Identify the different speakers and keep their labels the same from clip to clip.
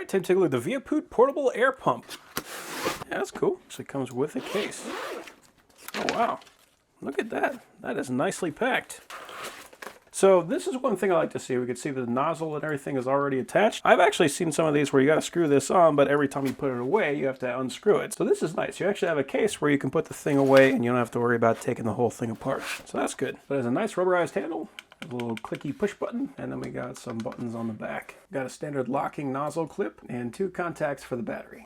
Speaker 1: right, time to take a look at the Veapoot portable air pump. Yeah, that's cool. Actually comes with a case. Oh wow, look at that. That is nicely packed. So this is one thing I like to see. We can see the nozzle and everything is already attached. I've actually seen some of these where you got to screw this on, but every time you put it away, you have to unscrew it. So this is nice. You actually have a case where you can put the thing away and you don't have to worry about taking the whole thing apart. So that's good. But it has a nice rubberized handle, a little clicky push button, and then we got some buttons on the back. Got a standard locking nozzle clip and 2 contacts for the battery.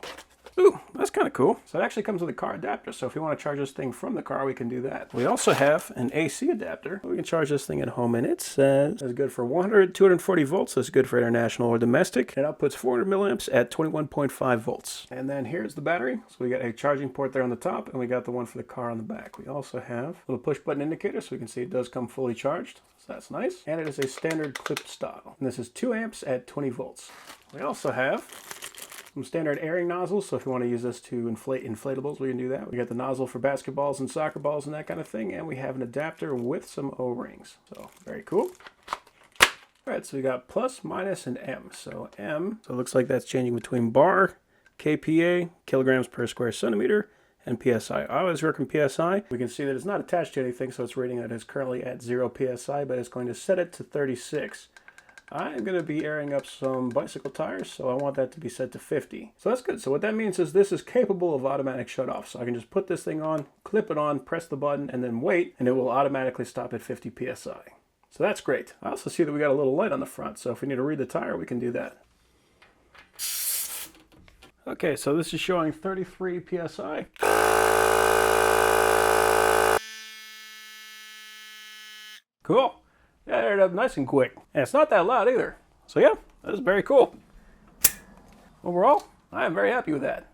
Speaker 1: Ooh, that's kind of cool. So it actually comes with a car adapter, so if you want to charge this thing from the car, we can do that. We also have an AC adapter. We can charge this thing at home, and it's good for 100, 240 volts. That's good for international or domestic. It outputs 400 milliamps at 21.5 volts. And then here's the battery. So we got a charging port there on the top, and we got the one for the car on the back. We also have a little push button indicator, so we can see it does come fully charged. So that's nice. And it is a standard clip style. And this is 2 amps at 20 volts. We also have some standard airing nozzles, so if you want to use this to inflate inflatables, we can do that. We got the nozzle for basketballs and soccer balls and that kind of thing, and we have an adapter with some O-rings. So, very cool. Alright, so we got plus, minus, and M. So M, so it looks like that's changing between bar, kPa, kilograms per square centimeter, and PSI. I always work in PSI. We can see that it's not attached to anything, so it's rating that it's currently at 0 PSI, but it's going to set it to 36. I'm going to be airing up some bicycle tires, so I want that to be set to 50. So that's good. So what that means is this is capable of automatic shut-off. So I can just put this thing on, clip it on, press the button, and then wait, and it will automatically stop at 50 PSI. So that's great. I also see that we got a little light on the front, so if we need to read the tire, we can do that. Okay, so this is showing 33 PSI. Cool. Yeah, it aired up nice and quick. And it's not that loud either. So yeah, that is very cool. Overall, I am very happy with that.